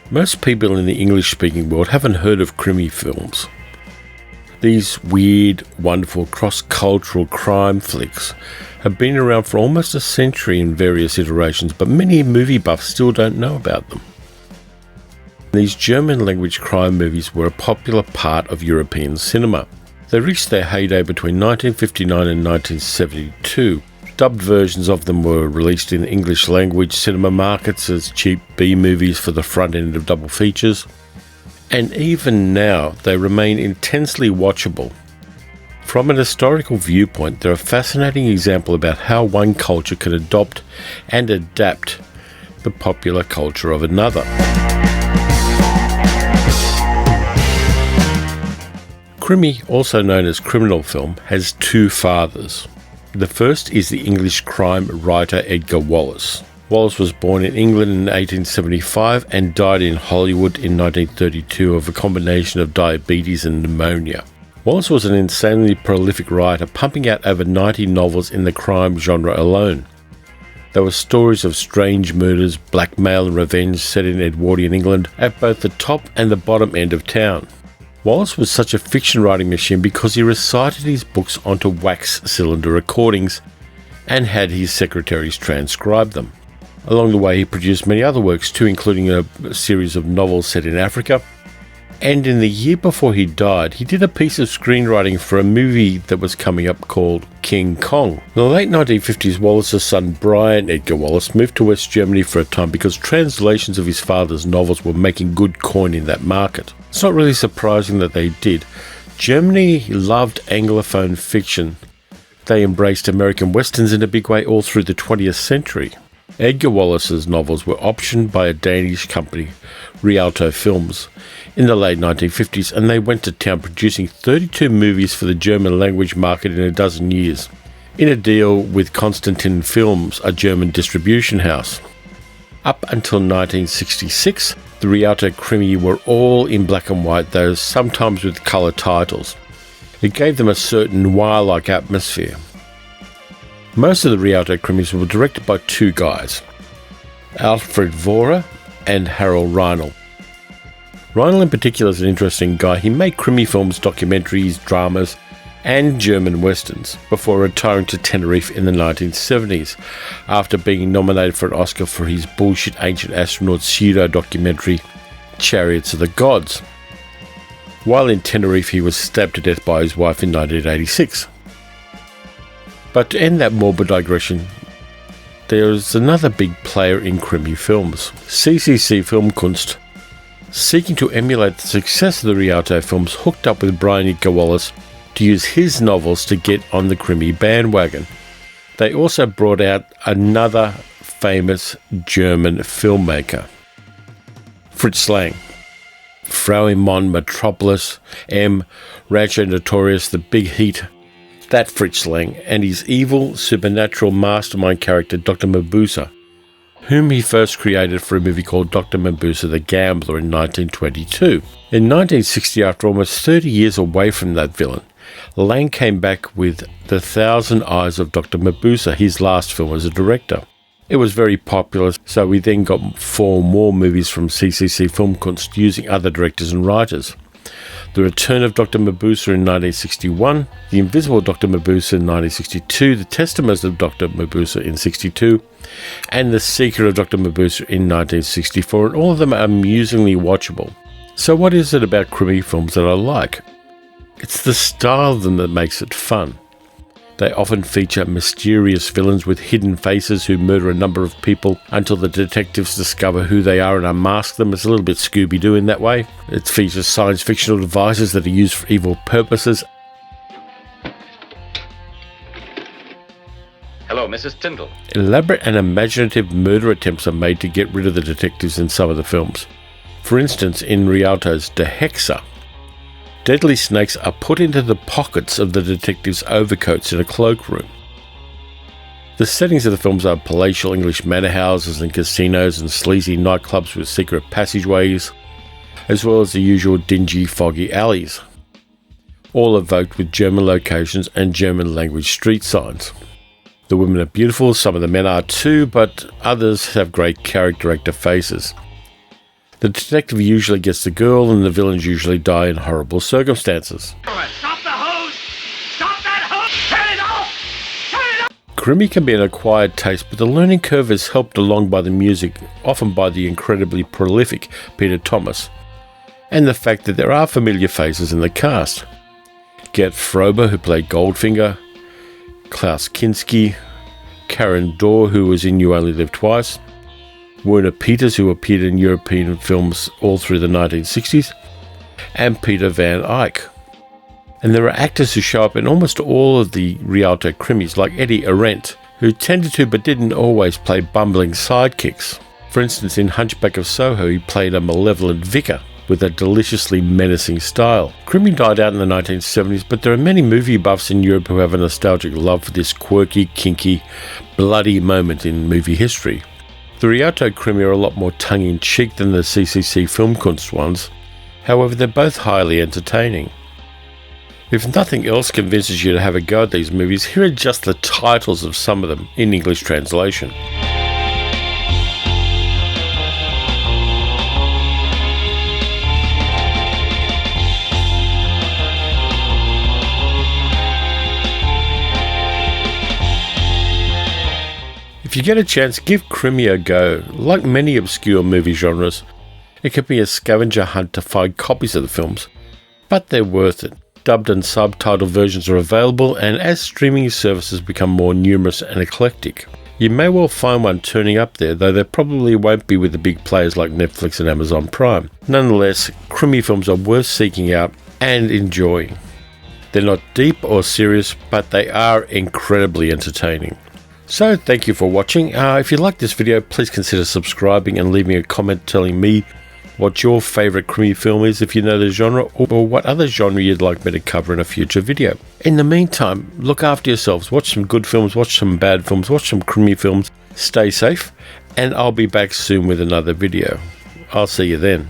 Most people in the English-speaking world haven't heard of Krimifilms. These weird, wonderful, cross-cultural crime flicks have been around for almost a century in various iterations, but many movie buffs still don't know about them. These German-language crime movies were a popular part of European cinema. They reached their heyday between 1959 and 1972. Dubbed versions of them were released in English-language cinema markets as cheap B-movies for the front end of double features. And even now, they remain intensely watchable. From an historical viewpoint, they're a fascinating example about how one culture can adopt and adapt the popular culture of another. Krimi, also known as criminal film, has two fathers. The first is the English crime writer Edgar Wallace. Wallace was born in England in 1875 and died in Hollywood in 1932 of a combination of diabetes and pneumonia. Wallace was an insanely prolific writer, pumping out over 90 novels in the crime genre alone. There were stories of strange murders, blackmail and revenge set in Edwardian England at both the top and the bottom end of town. Wallace was such a fiction-writing machine because he recited his books onto wax cylinder recordings and had his secretaries transcribe them. Along the way, he produced many other works too, including a series of novels set in Africa. And in the year before he died, he did a piece of screenwriting for a movie that was coming up called King Kong. In the late 1950s, Wallace's son Brian Edgar Wallace moved to West Germany for a time because translations of his father's novels were making good coin in that market. It's not really surprising that they did. Germany loved Anglophone fiction. They embraced American westerns in a big way all through the 20th century. Edgar Wallace's novels were optioned by a Danish company, Rialto Films, in the late 1950s, and they went to town producing 32 movies for the German language market in a dozen years, in a deal with Constantin Films, a German distribution house. Up until 1966, the Rialto Krimi were all in black and white, though sometimes with colour titles. It gave them a certain noir-like atmosphere. Most of the Rialto Krimis were directed by two guys, Alfred Vorer and Harold Reinl. Reinl in particular is an interesting guy. He made Krimifilms, documentaries, dramas, and German westerns before retiring to Tenerife in the 1970s, after being nominated for an Oscar for his bullshit ancient astronaut pseudo-documentary Chariots of the Gods. While in Tenerife, he was stabbed to death by his wife in 1986. But to end that morbid digression, there is another big player in Krimifilms, CCC Filmkunst. Seeking to emulate the success of the Rialto films, hooked up with Brian Edgar Wallace to use his novels to get on the Krimi bandwagon. They also brought out another famous German filmmaker, Fritz Lang. Frau Mon, Metropolis, M, Rancho Notorious, The Big Heat. That Fritz Lang and his evil, supernatural mastermind character, Dr Mabuse, whom he first created for a movie called Dr Mabuse the Gambler in 1922. In 1960, after almost 30 years away from that villain, Lang came back with The Thousand Eyes of Dr Mabuse, his last film as a director. It was very popular, so we then got 4 more movies from CCC Filmkunst using other directors and writers. The Return of Dr Mabuse in 1961, The Invisible Dr Mabuse in 1962, The Testaments of Dr Mabuse in 1962, and The Secret of Dr Mabuse in 1964, and all of them are amusingly watchable. So what is it about Krimifilms that I like? It's the style of them that makes it fun. They often feature mysterious villains with hidden faces who murder a number of people until the detectives discover who they are and unmask them. It's a little bit Scooby-Doo in that way. It features science fictional devices that are used for evil purposes. Hello, Mrs. Tyndall. Elaborate and imaginative murder attempts are made to get rid of the detectives in some of the films. For instance, in Rialto's De Hexa, deadly snakes are put into the pockets of the detectives' overcoats in a cloakroom. The settings of the films are palatial English manor houses and casinos and sleazy nightclubs with secret passageways, as well as the usual dingy, foggy alleys, all evoked with German locations and German language street signs. The women are beautiful, some of the men are too, but others have great character actor faces. The detective usually gets the girl and the villains usually die in horrible circumstances. Stop the hose! Stop that hose! Turn it off! Turn it off! Krimi can be an acquired taste, but the learning curve is helped along by the music, often by the incredibly prolific Peter Thomas, and the fact that there are familiar faces in the cast. Gert Frober, who played Goldfinger, Klaus Kinski, Karen Dorr, who was in You Only Live Twice, Werner Peters, who appeared in European films all through the 1960s, and Peter Van Eyck. And there are actors who show up in almost all of the Rialto Krimis, like Eddie Arendt, who tended to but didn't always play bumbling sidekicks. For instance, in Hunchback of Soho, he played a malevolent vicar with a deliciously menacing style. Krimi died out in the 1970s, but there are many movie buffs in Europe who have a nostalgic love for this quirky, kinky, bloody moment in movie history. The Rialto Krimi are a lot more tongue-in-cheek than the CCC Filmkunst ones, however they're both highly entertaining. If nothing else convinces you to have a go at these movies, here are just the titles of some of them in English translation. If you get a chance, give Krimi a go. Like many obscure movie genres, it can be a scavenger hunt to find copies of the films, but they're worth it. Dubbed and subtitled versions are available, and as streaming services become more numerous and eclectic, you may well find one turning up there, though there probably won't be with the big players like Netflix and Amazon Prime. Nonetheless, Krimifilms are worth seeking out and enjoying. They're not deep or serious, but they are incredibly entertaining. So thank you for watching. If you like this video, please consider subscribing and leaving a comment telling me what your favourite Krimi film is if you know the genre, or what other genre you'd like me to cover in a future video. In the meantime, look after yourselves, watch some good films, watch some bad films, watch some Krimi films, stay safe, and I'll be back soon with another video. I'll see you then.